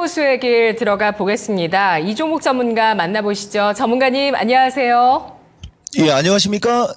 보수의 길 들어가 보겠습니다. 이종목 전문가 만나보시죠. 전문가님 안녕하세요. 예, 안녕하십니까?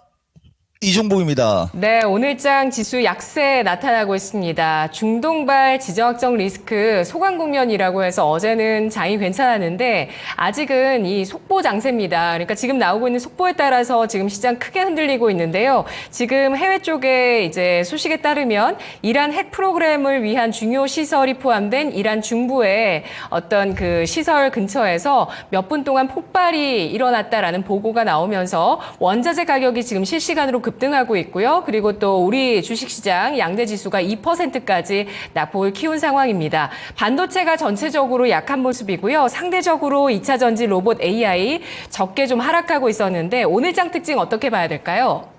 이종복입니다. 네, 오늘장 지수 약세 나타나고 있습니다. 중동발 지정학적 리스크 소강 국면이라고 해서 어제는 장이 괜찮았는데 아직은 이 속보 장세입니다. 그러니까 지금 나오고 있는 속보에 따라서 지금 시장 크게 흔들리고 있는데요. 지금 해외 쪽에 이제 소식에 따르면 이란 핵 프로그램을 위한 중요 시설이 포함된 이란 중부의 어떤 그 시설 근처에서 몇 분 동안 폭발이 일어났다라는 보고가 나오면서 원자재 가격이 지금 실시간으로 급등하고 있고요. 그리고 또 우리 주식시장 양대 지수가 2%까지 낙폭을 키운 상황입니다. 반도체가 전체적으로 약한 모습이고요. 상대적으로 2차 전지 로봇 AI 적게 좀 하락하고 있었는데 오늘장 특징 어떻게 봐야 될까요?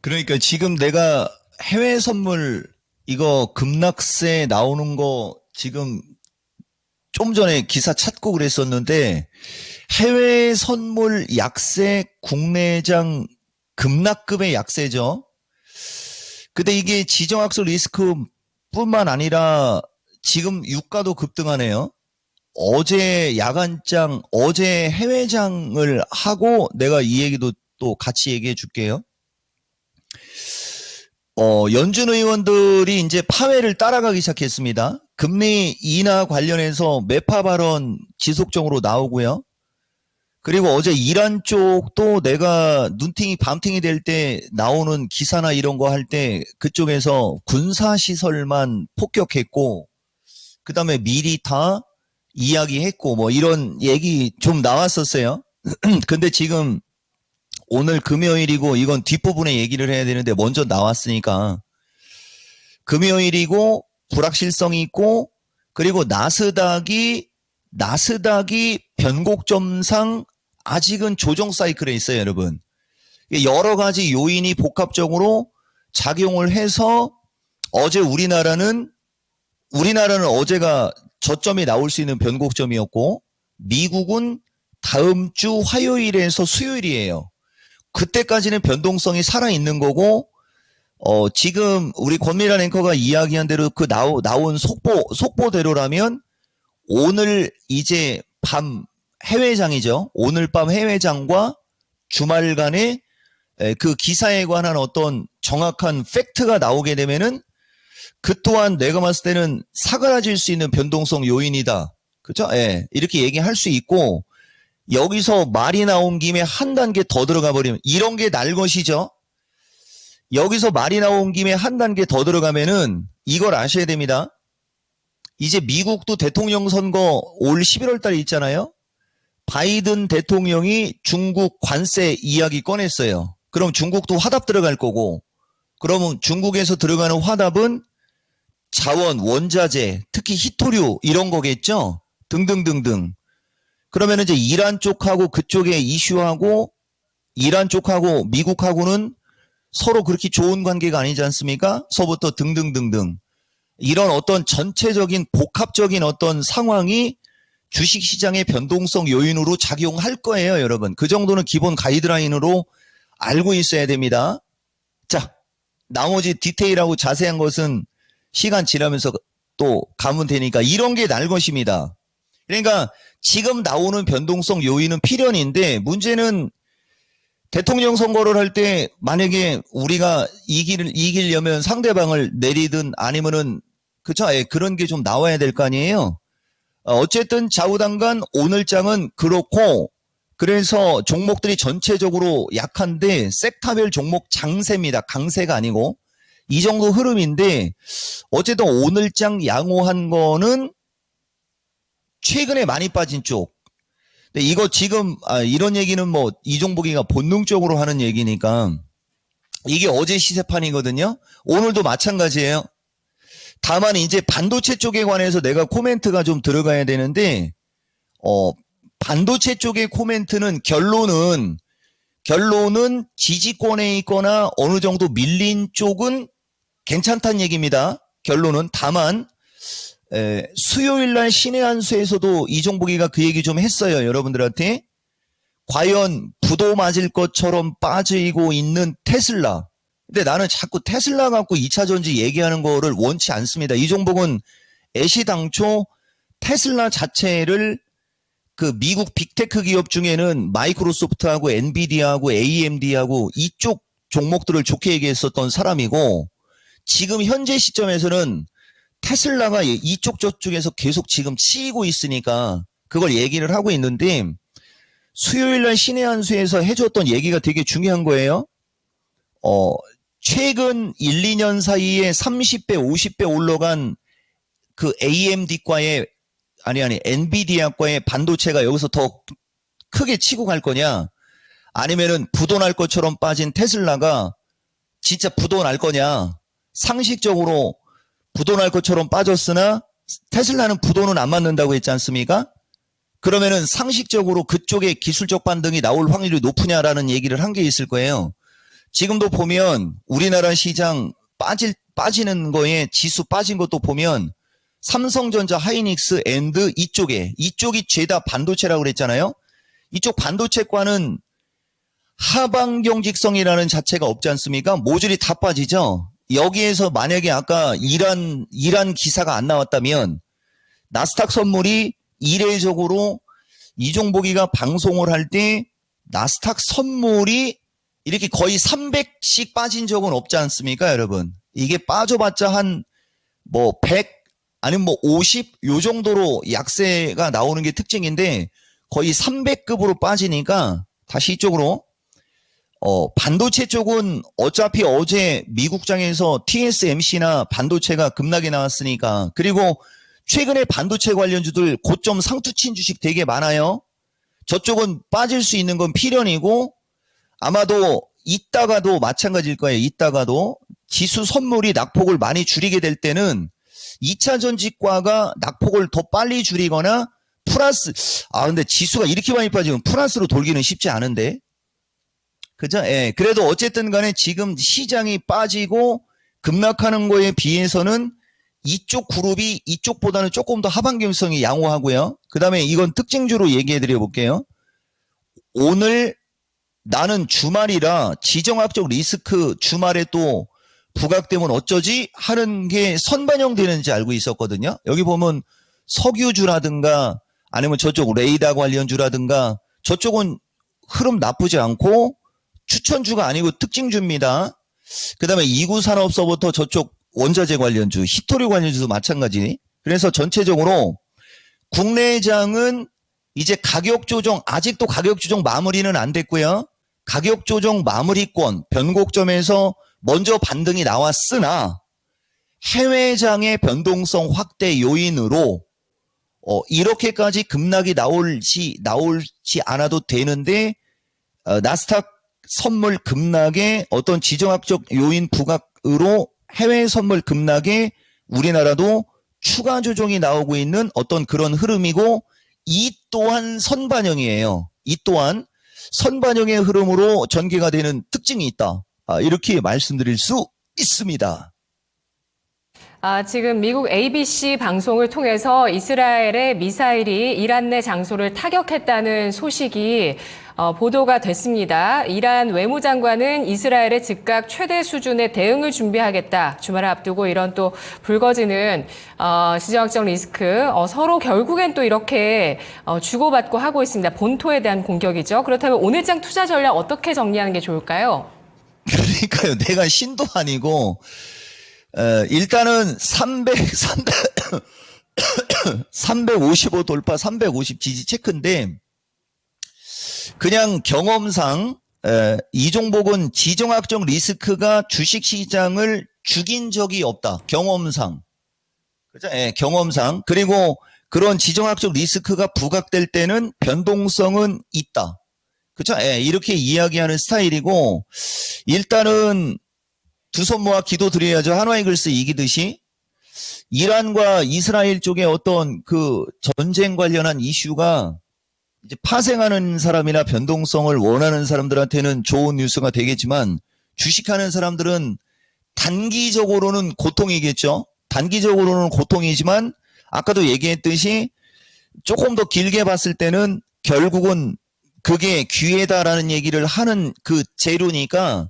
그러니까 지금 내가 해외 선물 이거 급락세 나오는 거 지금 좀 전에 기사 찾고 그랬었는데 해외 선물 약세 국내장 급락급의 약세죠. 근데 이게 지정학적 리스크 뿐만 아니라 지금 유가도 급등하네요. 어제 야간장, 어제 해외장을 하고 내가 이 얘기도 또 같이 얘기해 줄게요. 연준 의원들이 이제 파회를 따라가기 시작했습니다. 금리 인하 관련해서 매파 발언 지속적으로 나오고요. 그리고 어제 이란 쪽도 내가 눈팅이 밤팅이 될 때 나오는 기사나 이런 거 할 때 그쪽에서 군사시설만 폭격했고 그 다음에 미리 다 이야기했고 뭐 이런 얘기 좀 나왔었어요. 근데 지금 오늘 금요일이고 이건 뒷부분에 얘기를 해야 되는데 먼저 나왔으니까 금요일이고 불확실성이 있고 그리고 나스닥이 변곡점상 아직은 조정 사이클에 있어요, 여러분. 여러 가지 요인이 복합적으로 작용을 해서 어제 우리나라는 어제가 저점이 나올 수 있는 변곡점이었고 미국은 다음 주 화요일에서 수요일이에요. 그때까지는 변동성이 살아있는 거고 지금 우리 권미란 앵커가 이야기한 대로 그 나온 속보대로라면 오늘 이제 밤 해외장이죠. 오늘 밤 해외장과 주말간에 그 기사에 관한 어떤 정확한 팩트가 나오게 되면은 그 또한 내가 봤을 때는 사그라질 수 있는 변동성 요인이다. 그죠? 예. 이렇게 얘기할 수 있고 여기서 말이 나온 김에 한 단계 더 들어가 버리면 이런 게 날 것이죠. 여기서 말이 나온 김에 한 단계 더 들어가면은 이걸 아셔야 됩니다. 이제 미국도 대통령 선거 올 11월 달에 있잖아요. 바이든 대통령이 중국 관세 이야기 꺼냈어요. 그럼 중국도 화답 들어갈 거고 그러면 중국에서 들어가는 화답은 자원, 원자재, 특히 희토류 이런 거겠죠. 등등등등. 그러면 이제 이란 쪽하고 그쪽에 이슈하고 이란 쪽하고 미국하고는 서로 그렇게 좋은 관계가 아니지 않습니까? 서부터 등등등등. 이런 어떤 전체적인 복합적인 어떤 상황이 주식시장의 변동성 요인으로 작용할 거예요, 여러분. 그 정도는 기본 가이드라인으로 알고 있어야 됩니다. 자, 나머지 디테일하고 자세한 것은 시간 지나면서 또 가면 되니까 이런 게 날 것입니다. 그러니까 지금 나오는 변동성 요인은 필연인데 문제는 대통령 선거를 할 때 만약에 우리가 이기려면 상대방을 내리든 아니면은 그쵸? 예, 그런 게 좀 나와야 될 거 아니에요. 어쨌든 좌우당간 오늘장은 그렇고 그래서 종목들이 전체적으로 약한데 섹터별 종목 장세입니다. 강세가 아니고 이 정도 흐름인데 어쨌든 오늘장 양호한 거는 최근에 많이 빠진 쪽. 근데 이거 지금 이런 얘기는 뭐 이종복이가 본능적으로 하는 얘기니까 이게 어제 시세판이거든요. 오늘도 마찬가지예요. 다만 이제 반도체 쪽에 관해서 내가 코멘트가 좀 들어가야 되는데 반도체 쪽의 코멘트는 결론은 지지권에 있거나 어느 정도 밀린 쪽은 괜찮다는 얘기입니다. 결론은 다만 수요일날 신의 한수에서도 이종복이가 그 얘기 좀 했어요. 여러분들한테 과연 부도 맞을 것처럼 빠지고 있는 테슬라. 근데 나는 자꾸 테슬라 갖고 2차 전지 얘기하는 거를 원치 않습니다. 이종복은 애시당초 테슬라 자체를 그 미국 빅테크 기업 중에는 마이크로소프트하고 엔비디아하고 AMD하고 이쪽 종목들을 좋게 얘기했었던 사람이고, 지금 현재 시점에서는 테슬라가 이쪽 저쪽에서 계속 지금 치이고 있으니까 그걸 얘기를 하고 있는데, 수요일날 신의 한 수에서 해줬던 얘기가 되게 중요한 거예요. 최근 1, 2년 사이에 30배, 50배 올라간 그 AMD과의 엔비디아과의 반도체가 여기서 더 크게 치고 갈 거냐, 아니면은 부도날 것처럼 빠진 테슬라가 진짜 부도날 거냐. 상식적으로 부도날 것처럼 빠졌으나 테슬라는 부도는 안 맞는다고 했지 않습니까? 그러면은 상식적으로 그쪽에 기술적 반등이 나올 확률이 높으냐라는 얘기를 한 게 있을 거예요. 지금도 보면 우리나라 시장 빠지는 거에 지수 빠진 것도 보면 삼성전자, 하이닉스, 앤드 이쪽이 죄다 반도체라고 그랬잖아요. 이쪽 반도체과는 하방경직성이라는 자체가 없지 않습니까? 모듈이 다 빠지죠. 여기에서 만약에 아까 이란 기사가 안 나왔다면 나스닥 선물이 이례적으로 이종복이가 방송을 할 때 나스닥 선물이 이렇게 거의 300씩 빠진 적은 없지 않습니까, 여러분? 이게 빠져봤자 한 100 아니면 50 요 정도로 약세가 나오는 게 특징인데 거의 300급으로 빠지니까 다시 이쪽으로 반도체 쪽은 어차피 어제 미국장에서 TSMC나 반도체가 급락이 나왔으니까, 그리고 최근에 반도체 관련주들 고점 상투 친 주식 되게 많아요. 저쪽은 빠질 수 있는 건 필연이고, 아마도 이따가도 마찬가지일 거예요. 이따가도 지수 선물이 낙폭을 많이 줄이게 될 때는 2차 전지과가 낙폭을 더 빨리 줄이거나 플러스, 근데 지수가 이렇게 많이 빠지면 플러스로 돌기는 쉽지 않은데. 그죠? 예. 그래도 어쨌든 간에 지금 시장이 빠지고 급락하는 거에 비해서는 이쪽 그룹이 이쪽보다는 조금 더 하반경성이 양호하고요. 그 다음에 이건 특징주로 얘기해 드려 볼게요. 오늘 나는 주말이라 지정학적 리스크 주말에 또 부각되면 어쩌지 하는 게 선반영되는지 알고 있었거든요. 여기 보면 석유주라든가 아니면 저쪽 레이더 관련주라든가 저쪽은 흐름 나쁘지 않고 추천주가 아니고 특징주입니다. 그 다음에 이구산업서부터 저쪽 원자재 관련주, 히토리 관련주도 마찬가지. 그래서 전체적으로 국내장은 이제 가격 조정, 아직도 가격 조정 마무리는 안 됐고요. 가격 조정 마무리권, 변곡점에서 먼저 반등이 나왔으나 해외장의 변동성 확대 요인으로 이렇게까지 급락이 나올지 않아도 되는데 나스닥 선물 급락의 어떤 지정학적 요인 부각으로 해외 선물 급락에 우리나라도 추가 조정이 나오고 있는 어떤 그런 흐름이고, 이 또한 선반영이에요. 이 또한 선반영의 흐름으로 전개가 되는 특징이 있다. 이렇게 말씀드릴 수 있습니다. 지금 미국 ABC 방송을 통해서 이스라엘의 미사일이 이란 내 장소를 타격했다는 소식이 보도가 됐습니다. 이란 외무장관은 이스라엘의 즉각 최대 수준의 대응을 준비하겠다. 주말을 앞두고 이런 또 불거지는 지정학적 리스크, 서로 결국엔 또 이렇게 주고받고 하고 있습니다. 본토에 대한 공격이죠. 그렇다면 오늘장 투자 전략 어떻게 정리하는 게 좋을까요? 그러니까요. 내가 신도 아니고 일단은 355 돌파 350 지지 체크인데, 그냥 경험상 이종복은 지정학적 리스크가 주식시장을 죽인 적이 없다. 경험상. 그죠? 경험상. 그리고 그런 지정학적 리스크가 부각될 때는 변동성은 있다. 그죠? 이렇게 이야기하는 스타일이고, 일단은 두 손 모아 기도 드려야죠. 한화이글스 이기듯이. 이란과 이스라엘 쪽의 어떤 그 전쟁 관련한 이슈가 이제 파생하는 사람이나 변동성을 원하는 사람들한테는 좋은 뉴스가 되겠지만, 주식하는 사람들은 단기적으로는 고통이겠죠. 단기적으로는 고통이지만 아까도 얘기했듯이 조금 더 길게 봤을 때는 결국은 그게 기회다라는 얘기를 하는 그 재료니까,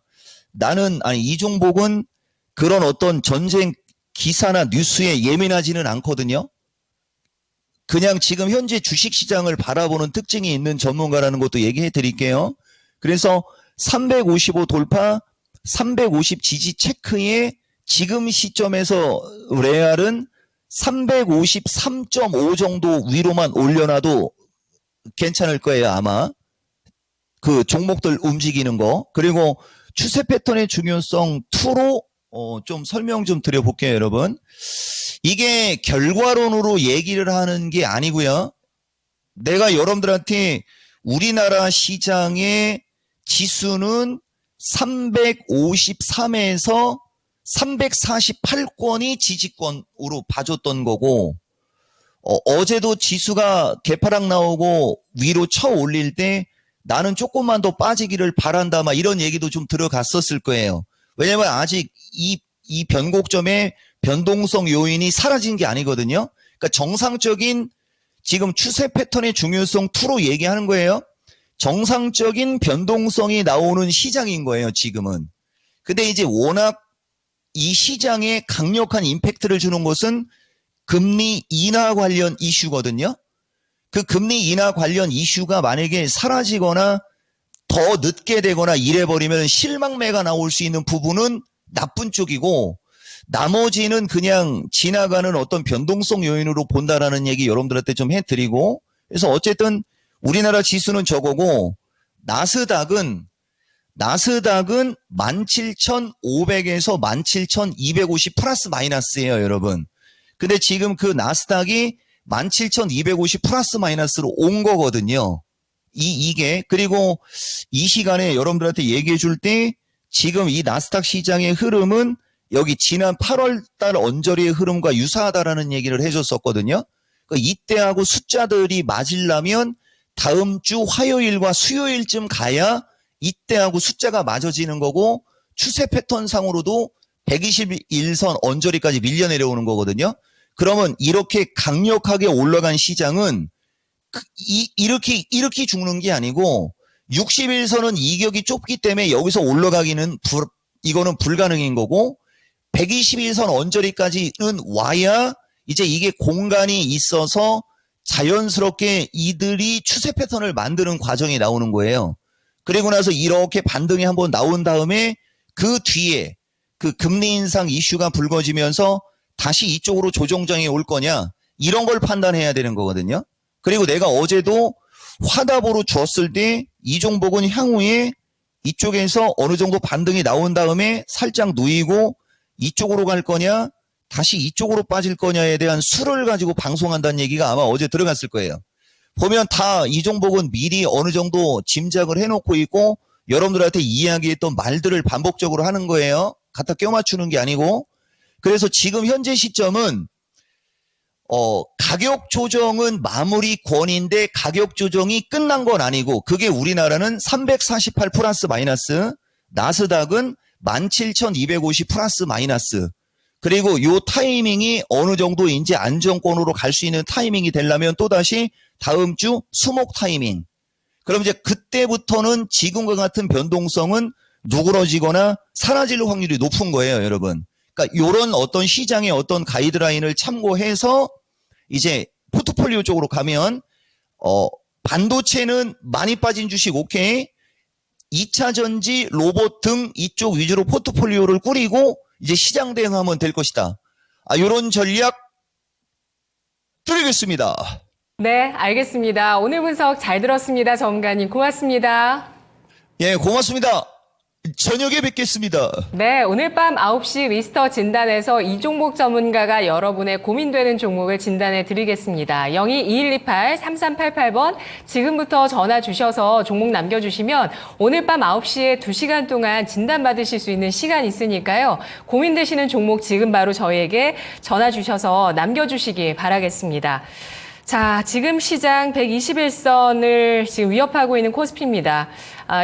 이종복은 그런 어떤 전쟁 기사나 뉴스에 예민하지는 않거든요. 그냥 지금 현재 주식시장을 바라보는 특징이 있는 전문가라는 것도 얘기해 드릴게요. 그래서 355 돌파, 350 지지 체크에 지금 시점에서 레알은 353.5 정도 위로만 올려놔도 괜찮을 거예요, 아마. 그 종목들 움직이는 거. 그리고 추세 패턴의 중요성 2로 좀 설명 좀 드려볼게요, 여러분. 이게 결과론으로 얘기를 하는 게 아니고요. 내가 여러분들한테 우리나라 시장의 지수는 353에서 348권이 지지권으로 봐줬던 거고, 어제도 지수가 개파락 나오고 위로 쳐 올릴 때 나는 조금만 더 빠지기를 바란다, 막 이런 얘기도 좀 들어갔었을 거예요. 왜냐면 아직 이 변곡점의 변동성 요인이 사라진 게 아니거든요. 그러니까 정상적인 지금 추세 패턴의 중요성 2로 얘기하는 거예요. 정상적인 변동성이 나오는 시장인 거예요, 지금은. 근데 이제 워낙 이 시장에 강력한 임팩트를 주는 것은 금리 인하 관련 이슈거든요. 그 금리 인하 관련 이슈가 만약에 사라지거나 더 늦게 되거나 이래버리면 실망매가 나올 수 있는 부분은 나쁜 쪽이고, 나머지는 그냥 지나가는 어떤 변동성 요인으로 본다라는 얘기 여러분들한테 좀 해드리고, 그래서 어쨌든 우리나라 지수는 저거고, 나스닥은 17,500에서 17,250 플러스 마이너스예요, 여러분. 근데 지금 그 나스닥이 17,250 플러스 마이너스로 온 거거든요. 이게. 그리고 이 시간에 여러분들한테 얘기해 줄 때 지금 이 나스닥 시장의 흐름은 여기 지난 8월 달 언저리의 흐름과 유사하다라는 얘기를 해줬었거든요. 그러니까 이때하고 숫자들이 맞으려면 다음 주 화요일과 수요일쯤 가야 이때하고 숫자가 맞아지는 거고, 추세 패턴 상으로도 121선 언저리까지 밀려 내려오는 거거든요. 그러면 이렇게 강력하게 올라간 시장은 이렇게 죽는 게 아니고, 61선은 이격이 좁기 때문에 여기서 올라가기는 이거는 불가능인 거고, 121선 언저리까지는 와야 이제 이게 공간이 있어서 자연스럽게 이들이 추세 패턴을 만드는 과정이 나오는 거예요. 그리고 나서 이렇게 반등이 한번 나온 다음에 그 뒤에 그 금리 인상 이슈가 불거지면서 다시 이쪽으로 조정장이 올 거냐, 이런 걸 판단해야 되는 거거든요. 그리고 내가 어제도 화답으로 줬을 때 이 종목은 향후에 이쪽에서 어느 정도 반등이 나온 다음에 살짝 누이고 이쪽으로 갈 거냐, 다시 이쪽으로 빠질 거냐에 대한 수를 가지고 방송한다는 얘기가 아마 어제 들어갔을 거예요. 보면 다 이 종목은 미리 어느 정도 짐작을 해놓고 있고 여러분들한테 이야기했던 말들을 반복적으로 하는 거예요. 갖다 껴 맞추는 게 아니고. 그래서 지금 현재 시점은 가격 조정은 마무리권인데 가격 조정이 끝난 건 아니고, 그게 우리나라는 348 플러스 마이너스, 나스닥은 17,250 플러스 마이너스. 그리고 요 타이밍이 어느 정도 이제 안정권으로 갈 수 있는 타이밍이 되려면 또다시 다음 주 수목 타이밍. 그럼 이제 그때부터는 지금과 같은 변동성은 누그러지거나 사라질 확률이 높은 거예요, 여러분. 그러니까 요런 어떤 시장의 어떤 가이드라인을 참고해서 이제 포트폴리오 쪽으로 가면, 반도체는 많이 빠진 주식 오케이. 2차 전지, 로봇 등 이쪽 위주로 포트폴리오를 꾸리고 이제 시장 대응하면 될 것이다. 요런 전략 드리겠습니다. 네, 알겠습니다. 오늘 분석 잘 들었습니다. 전문가님 고맙습니다. 예, 고맙습니다. 저녁에 뵙겠습니다. 네, 오늘 밤 9시 위스터 진단에서 이 종목 전문가가 여러분의 고민되는 종목을 진단해 드리겠습니다. 02-2188-3388번 지금부터 전화 주셔서 종목 남겨주시면 오늘 밤 9시에 2시간 동안 진단받으실 수 있는 시간 있으니까요. 고민되시는 종목 지금 바로 저희에게 전화 주셔서 남겨주시기 바라겠습니다. 자, 지금 시장 121선을 지금 위협하고 있는 코스피입니다.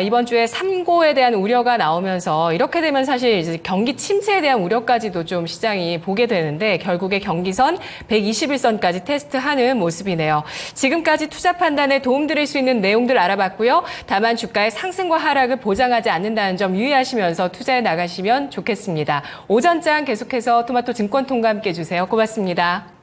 이번 주에 3고에 대한 우려가 나오면서 이렇게 되면 사실 이제 경기 침체에 대한 우려까지도 좀 시장이 보게 되는데 결국에 경기선 121선까지 테스트하는 모습이네요. 지금까지 투자 판단에 도움드릴 수 있는 내용들 알아봤고요. 다만 주가의 상승과 하락을 보장하지 않는다는 점 유의하시면서 투자해 나가시면 좋겠습니다. 오전장 계속해서 토마토 증권통과 함께 해주세요. 고맙습니다.